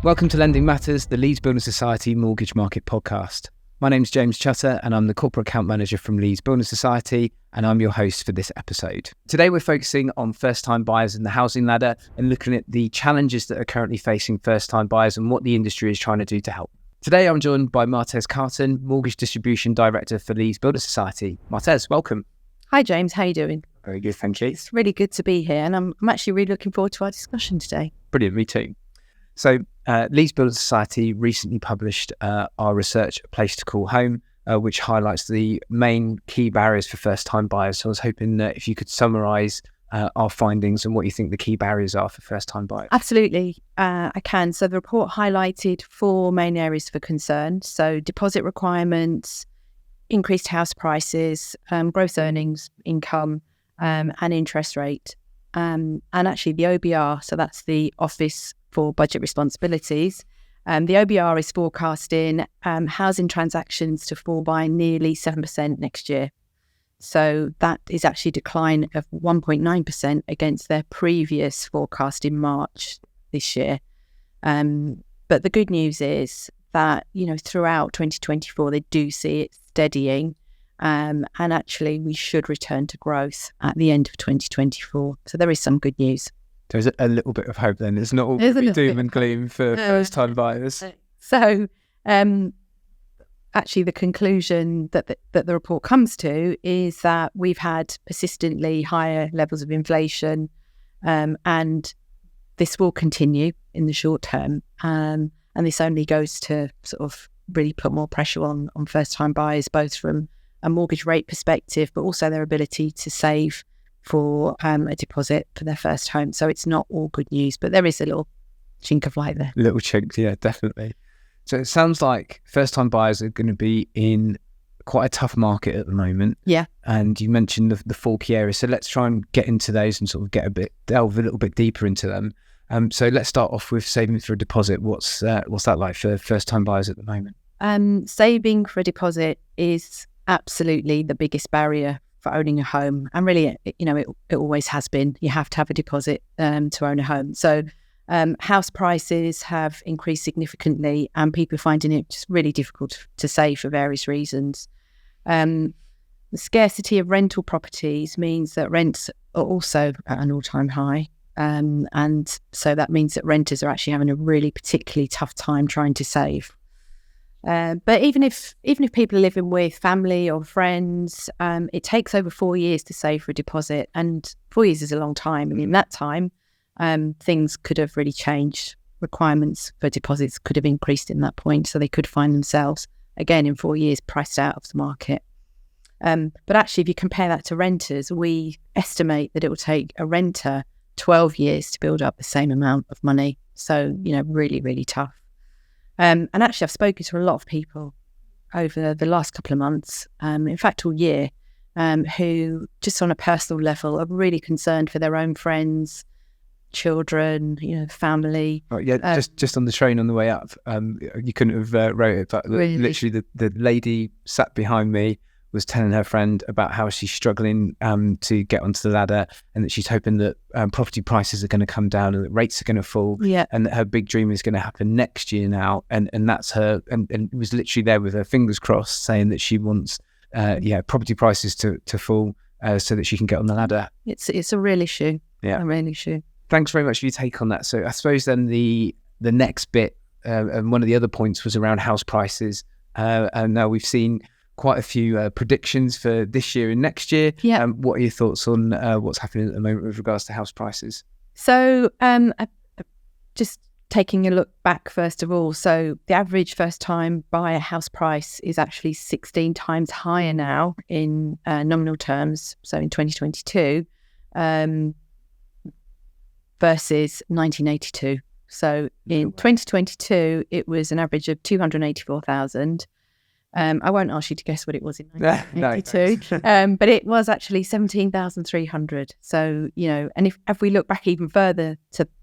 Welcome to Lending Matters, the Leeds Building Society Mortgage Market Podcast. My name's James Chutter and I'm the Corporate Account Manager from Leeds Building Society, and I'm your host for this episode. Today we're focusing on first-time buyers and the housing ladder and looking at the challenges that are currently facing first-time buyers and what the industry is trying to do to help. Today I'm joined by Martese Carton, Mortgage Distribution Director for Leeds Building Society. Martese, welcome. Hi James, how are you doing? Very good, thank you. It's really good to be here, and I'm actually really looking forward to our discussion today. Brilliant, me too. So Leeds Building Society recently published our research, A Place to Call Home, which highlights the main key barriers for first-time buyers. So I was hoping that if you could summarise our findings and what you think the key barriers are for first-time buyers. Absolutely, I can. So the report highlighted 4 main areas for concern. So deposit requirements, increased house prices, gross earnings, income, and interest rate. And actually the OBR, so that's the Office for Budget Responsibilities. The OBR is forecasting housing transactions to fall by nearly 7% next year. So that is actually a decline of 1.9% against their previous forecast in March this year. But the good news is that, throughout 2024, they do see it steadying. And actually, we should return to growth at the end of 2024. So there is some good news. There's a little bit of hope then. It's not all doom and gloom for first-time buyers. So actually the conclusion that the report comes to is that we've had persistently higher levels of inflation, and this will continue in the short term. And this only goes to sort of really put more pressure on first-time buyers, both from a mortgage rate perspective, but also their ability to save for a deposit for their first home. So it's not all good news, but there is a little chink of light there. Little chink, yeah, definitely. So it sounds like first-time buyers are going to be in quite a tough market at the moment. Yeah. And you mentioned the 4 key areas. So let's try and get into those and sort of delve a little bit deeper into them. So let's start off with saving for a deposit. What's that like for first-time buyers at the moment? Saving for a deposit is absolutely the biggest barrier for owning a home, and really, it always has been. You have to have a deposit to own a home. So house prices have increased significantly, and people are finding it just really difficult to save for various reasons. The scarcity of rental properties means that rents are also at an all-time high, and so that means that renters are actually having a really particularly tough time trying to save. But even if people are living with family or friends, it takes over 4 years to save for a deposit, and 4 years is a long time. And in that time, things could have really changed. Requirements for deposits could have increased in that point, so they could find themselves again in 4 years priced out of the market. But actually, if you compare that to renters, we estimate that it will take a renter 12 years to build up the same amount of money. So really, really tough. And actually, I've spoken to a lot of people over the last couple of months, in fact, all year, who just on a personal level are really concerned for their own friends, children, family. Oh, yeah, just on the train on the way up, you couldn't have wrote it, but really? Literally the lady sat behind me was telling her friend about how she's struggling to get onto the ladder, and that she's hoping that property prices are going to come down and that rates are going to fall, and that her big dream is going to happen next year now, and that's her, and was literally there with her fingers crossed, saying that she wants property prices to fall so that she can get on the ladder. It's a real issue. Yeah, a real issue. Thanks very much for your take on that. So I suppose then the next bit, and one of the other points was around house prices, and now we've seen quite a few predictions for this year and next year. Yeah. What are your thoughts on what's happening at the moment with regards to house prices? So just taking a look back first of all, so the average first-time buyer house price is actually 16 times higher now in nominal terms, so in 2022, versus 1982. So in 2022, it was an average of 284,000. I won't ask you to guess what it was in 1982, but it was actually 17,300. So, and if we look back even further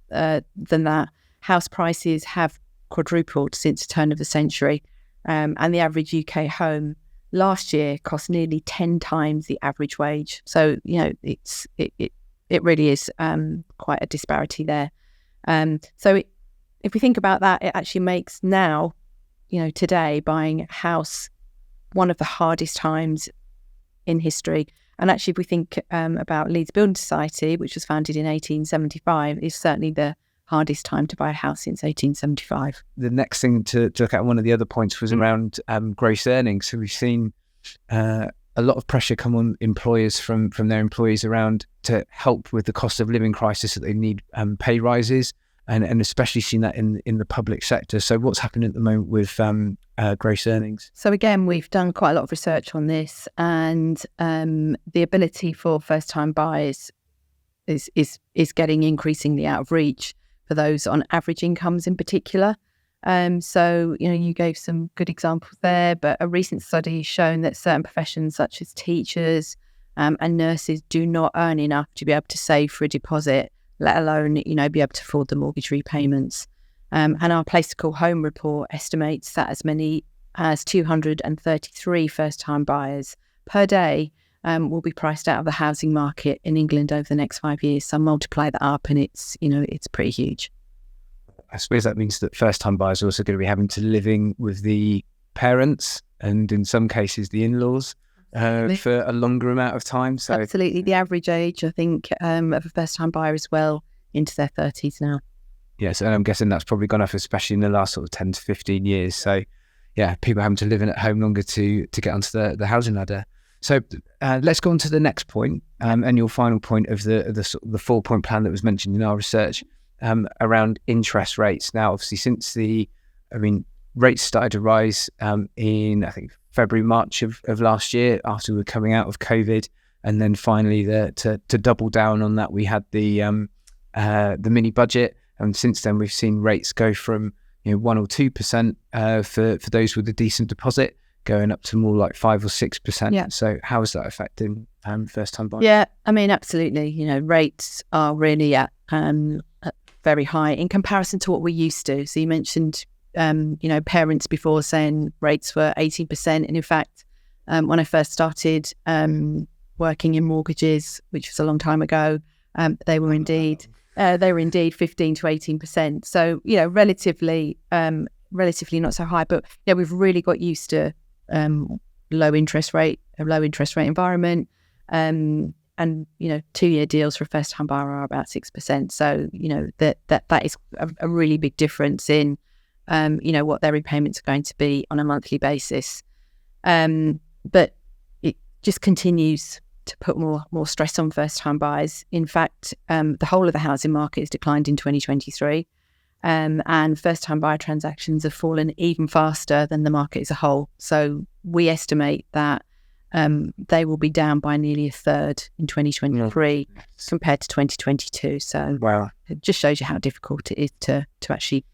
than that, house prices have quadrupled since the turn of the century, and the average UK home last year cost nearly 10 times the average wage. So, it really is quite a disparity there. If we think about that, it actually makes now, today, buying a house one of the hardest times in history. And actually, if we think about Leeds Building Society, which was founded in 1875, is certainly the hardest time to buy a house since 1875. The next thing to look at, one of the other points, was around gross earnings. So we've seen a lot of pressure come on employers from their employees around to help with the cost of living crisis, that they need pay rises, and especially seen that in the public sector. So what's happening at the moment with gross earnings? So again, we've done quite a lot of research on this, and the ability for first-time buyers is getting increasingly out of reach for those on average incomes in particular. So, you gave some good examples there, but a recent study has shown that certain professions such as teachers and nurses do not earn enough to be able to save for a deposit, let alone, be able to afford the mortgage repayments. And our Place to Call Home report estimates that as many as 233 first-time buyers per day will be priced out of the housing market in England over the next 5 years. So multiply that up, and it's pretty huge. I suppose that means that first-time buyers are also going to be having to living with the parents, and in some cases the in-laws, for a longer amount of time. So absolutely, the average age, I think, of a first-time buyer is well into their 30s now. Yes, and I'm guessing that's probably gone up, especially in the last sort of 10 to 15 years. So yeah, people having to live in at home longer to get onto the housing ladder. So let's go on to the next point, and your final point of the 4-point plan that was mentioned in our research, around interest rates. Now, obviously, since rates started to rise in, I think, February, March of last year, after we were coming out of COVID, and then finally to double down on that, we had the mini budget, and since then we've seen rates go from 1 or 2% for those with a decent deposit, going up to more like 5 or 6%. Yeah. So how is that affecting first-time buyers? Yeah, absolutely. Rates are really at very high in comparison to what we're used to. So you mentioned, parents before saying rates were 18%. And in fact, when I first started working in mortgages, which was a long time ago, they were indeed 15 to 18%. So, relatively not so high, but we've really got used to low interest rate environment. And 2-year deals for a first time buyer are about 6%. So, that is a really big difference in, what their repayments are going to be on a monthly basis. But it just continues to put more stress on first time buyers. In fact, the whole of the housing market has declined in 2023. And first time buyer transactions have fallen even faster than the market as a whole. So we estimate that they will be down by nearly a third in 2023 compared to 2022. So wow, it just shows you how difficult it is to actually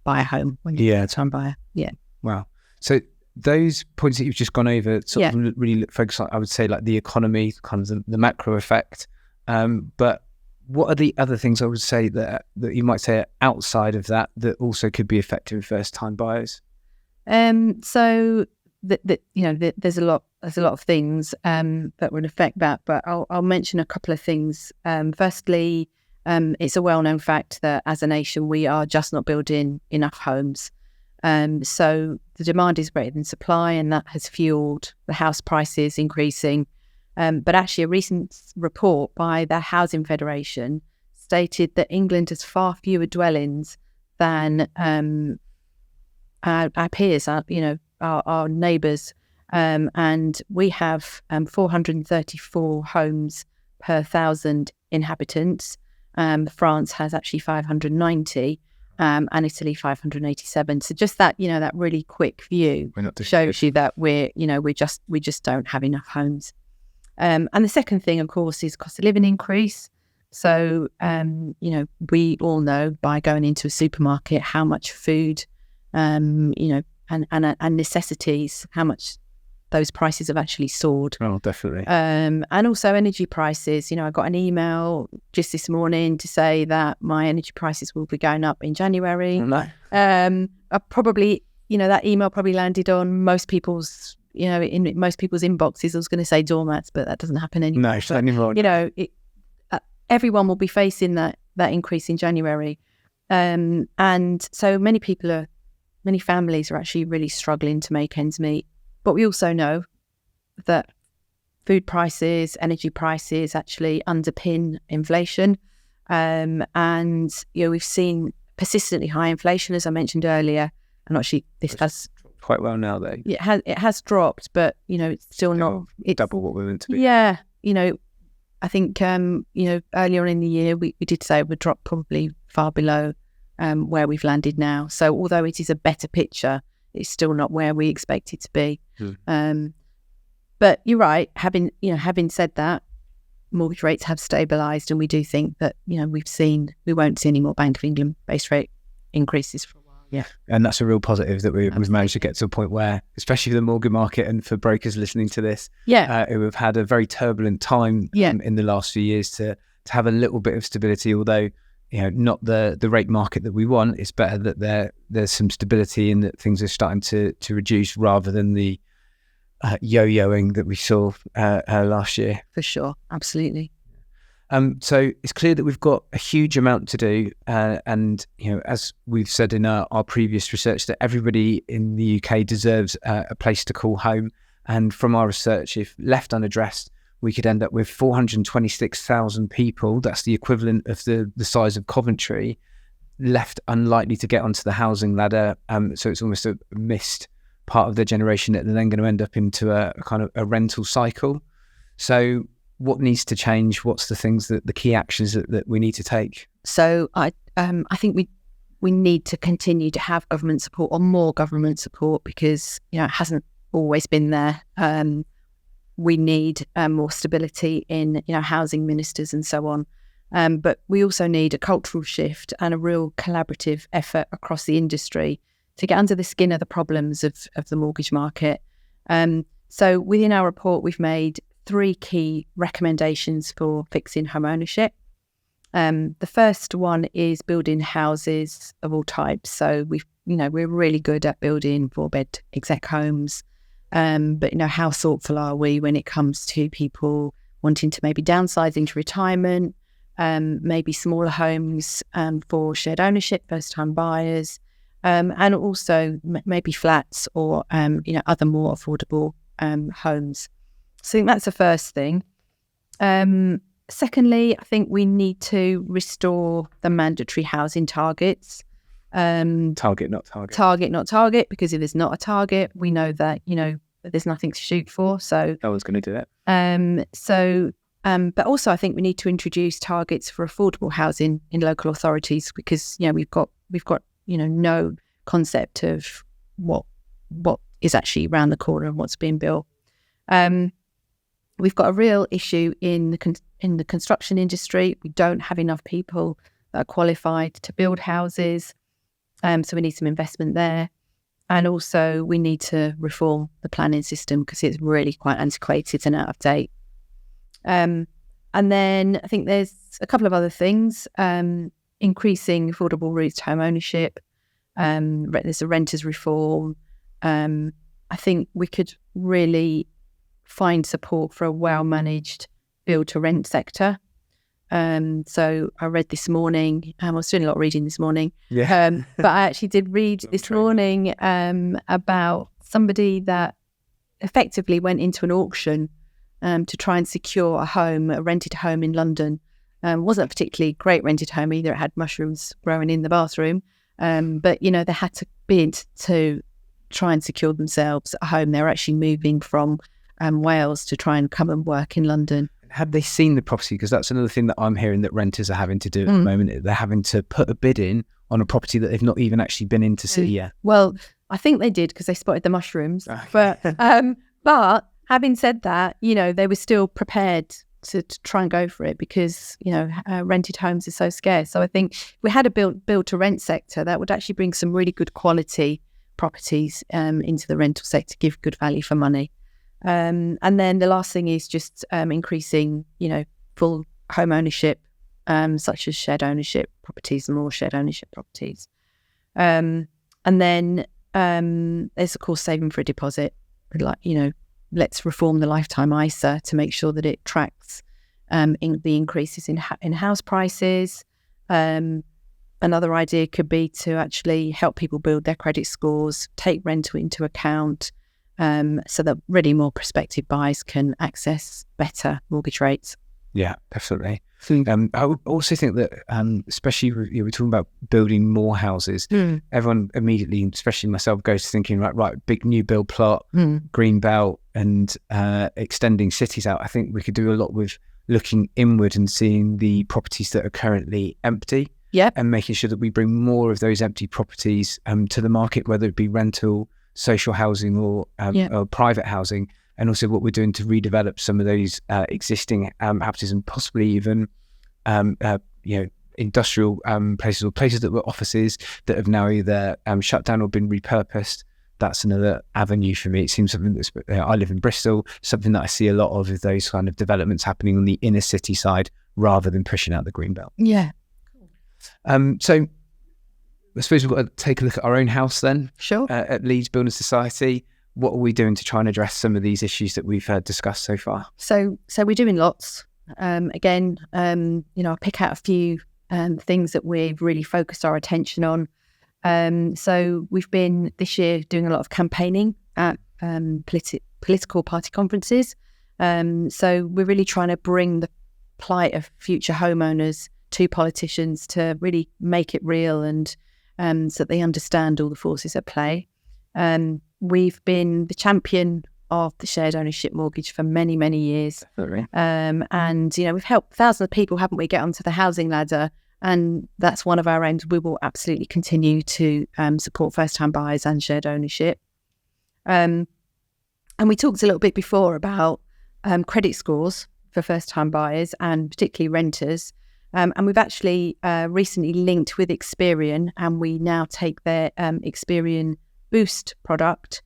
buy a home when you're a first time buyer. Yeah. Wow. So those points that you've just gone over sort of really focus on, I would say, like the economy, kind of the macro effect. But what are the other things I would say that you might say are outside of that also could be affecting first time buyers? So there's a lot of things that would affect that, but I'll mention a couple of things. Firstly, it's a well-known fact that as a nation we are just not building enough homes. So the demand is greater than supply, and that has fueled the house prices increasing. But actually, a recent report by the Housing Federation stated that England has far fewer dwellings than our peers, our neighbours, and we have 434 homes per 1,000 inhabitants. France has actually 590. And Italy 587. So just that, that really quick view shows you that we just don't have enough homes. And the second thing, of course, is cost of living increase. So, we all know by going into a supermarket how much food, and necessities, how much those prices have actually soared. Oh, definitely. And also energy prices. I got an email just this morning to say that my energy prices will be going up in January. No. I probably, that email probably landed on most people's, in most people's inboxes, I was going to say doormats, but that doesn't happen anymore. No, it's not anymore. Everyone will be facing that increase in January. And so many families are actually really struggling to make ends meet. But we also know that food prices, energy prices actually underpin inflation. And, we've seen persistently high inflation, as I mentioned earlier. And actually, this has quite well now, though. It has dropped, but, it's still not... It's double what we're meant to be. Yeah, I think, earlier on in the year, we did say it would drop probably far below where we've landed now. So although it is a better picture, it's still not where we expect it to be. But you're right. Having said that, mortgage rates have stabilised, and we do think that, we won't see any more Bank of England base rate increases for a while. Yeah. And that's a real positive that we've managed to get to a point where, especially for the mortgage market and for brokers listening to this, who have had a very turbulent time in the last few years, to have a little bit of stability, although, not the rate market that we want. It's better that there's some stability and that things are starting to reduce rather than the yo-yoing that we saw last year. For sure. Absolutely. So it's clear that we've got a huge amount to do, and as we've said in our previous research, that everybody in the UK deserves a place to call home. And from our research, if left unaddressed, we could end up with 426,000 people. That's the equivalent of the size of Coventry, left unlikely to get onto the housing ladder. So it's almost a missed part of their generation that they're then going to end up into a kind of a rental cycle. So what needs to change? What's the things the key actions that we need to take? So I think we need to continue to have government support, or more government support, because it hasn't always been there. We need more stability in housing ministers and so on. But we also need a cultural shift and a real collaborative effort across the industry to get under the skin of the problems of the mortgage market. So within our report, we've made 3 key recommendations for fixing home ownership. The first one is building houses of all types. So we're really good at building 4-bed exec homes. But how thoughtful are we when it comes to people wanting to maybe downsize into retirement, maybe smaller homes for shared ownership, first-time buyers, and also maybe flats or other more affordable homes. So I think that's the first thing. Secondly, I think we need to restore the mandatory housing targets. Target, not target. Target, not target, because if there's not a target, we know that, there's nothing to shoot for. So no one's going to do that. But also I think we need to introduce targets for affordable housing in local authorities, because, we've got no concept of what is actually around the corner and what's being built. We've got a real issue in the construction industry. We don't have enough people that are qualified to build houses. So we need some investment there. And also we need to reform the planning system, because it's really quite antiquated and out of date. And then I think there's a couple of other things. Increasing affordable routes to home ownership. There's a renters reform. I think we could really find support for a well-managed build-to-rent sector. So I read this morning, I was doing a lot of reading this morning, but I actually did read this morning about somebody that effectively went into an auction to try and secure a rented home in London. Wasn't a particularly great rented home either. It had mushrooms growing in the bathroom, but they had to bid to try and secure themselves a home. They were actually moving from Wales to try and come and work in London. Had they seen the property? Because that's another thing that I'm hearing that renters are having to do at the moment. They're having to put a bid in on a property that they've not even actually been in to see yet. Well, I think they did, because they spotted the mushrooms. But having said that, they were still prepared to try and go for it, because rented homes are so scarce. So I think if we had a build to rent sector, that would actually bring some really good quality properties into the rental sector, give good value for money. And then the last thing is just increasing, full home ownership, such as shared ownership properties and more shared ownership properties. And then there's, of course, saving for a deposit. let's reform the lifetime ISA to make sure that it tracks the increases in house prices. Another idea could be to actually help people build their credit scores, take rental into account, so that really more prospective buyers can access better mortgage rates. Yeah, definitely. I also think that, especially we're talking about building more houses, everyone immediately, especially myself, goes to thinking, right, big new build plot, green belt, and extending cities out. I think we could do a lot with looking inward and seeing the properties that are currently empty, and making sure that we bring more of those empty properties to the market, whether it be rental, social housing, or private housing. And also what we're doing to redevelop some of those existing houses, and possibly even industrial places, or places that were offices that have now either shut down or been repurposed. That's another avenue for me. It seems something that's, I live in Bristol, something that I see a lot of those kind of developments happening on the inner city side rather than pushing out the green belt. Yeah. So I suppose we've got to take a look at our own house then. Sure. At Leeds Building Society. What are we doing to try and address some of these issues that we've discussed so far? So we're doing lots. I'll pick out a few things that we've really focused our attention on. So we've been this year doing a lot of campaigning at political party conferences. So we're really trying to bring the plight of future homeowners to politicians to really make it real, and so that they understand all the forces at play. We've been the champion of the shared ownership mortgage for many, many years. Definitely. And we've helped thousands of people, haven't we, get onto the housing ladder. And that's one of our aims. We will absolutely continue to support first-time buyers and shared ownership. And we talked a little bit before about credit scores for first-time buyers and particularly renters. And we've actually recently linked with Experian, and we now take their Experian Boost product,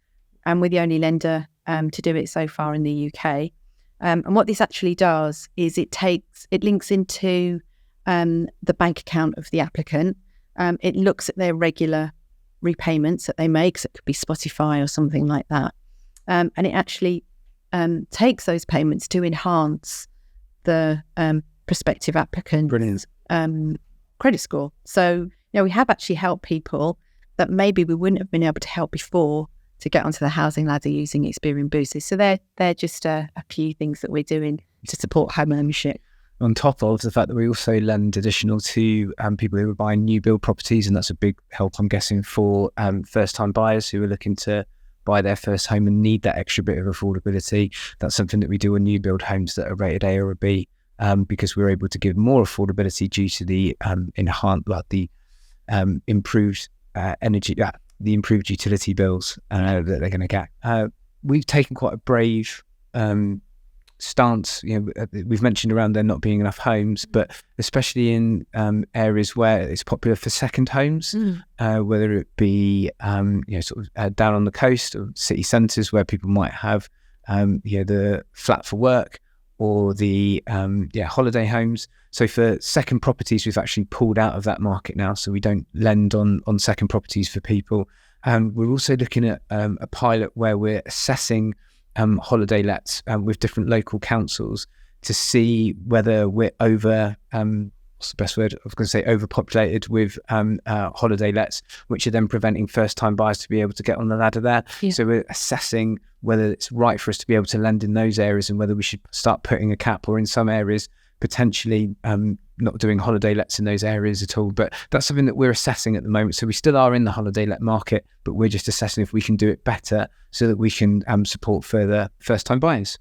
and we're the only lender to do it so far in the UK. And what this actually does is it links into the bank account of the applicant. It looks at their regular repayments that they make, so it could be Spotify or something like that. And it actually takes those payments to enhance the prospective applicant's credit score. So, we have actually helped people that maybe we wouldn't have been able to help before to get onto the housing ladder using Experian Boosters. So they're just a few things that we're doing to support home ownership. On top of the fact that we also lend additional to people who are buying new build properties, and that's a big help, I'm guessing, for first-time buyers who are looking to buy their first home and need that extra bit of affordability. That's something that we do on new build homes that are rated A or a B, because we're able to give more affordability due to the improved energy, the improved utility bills that they're going to get. We've taken quite a brave stance. We've mentioned around there not being enough homes, but especially in areas where it's popular for second homes, whether it be down on the coast or city centres where people might have the flat for work, or the holiday homes. So for second properties, we've actually pulled out of that market now, so we don't lend on second properties for people. And we're also looking at a pilot where we're assessing holiday lets with different local councils to see whether we're what's the best word? I was going to say overpopulated with holiday lets, which are then preventing first-time buyers to be able to get on the ladder there. Yeah. So we're assessing whether it's right for us to be able to lend in those areas, and whether we should start putting a cap, or in some areas potentially not doing holiday lets in those areas at all. But that's something that we're assessing at the moment. So we still are in the holiday let market, but we're just assessing if we can do it better so that we can support further first-time buyers.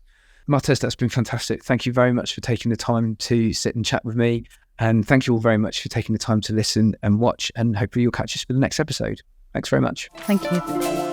Martese, that's been fantastic. Thank you very much for taking the time to sit and chat with me. And thank you all very much for taking the time to listen and watch, and hopefully you'll catch us for the next episode. Thanks very much. Thank you.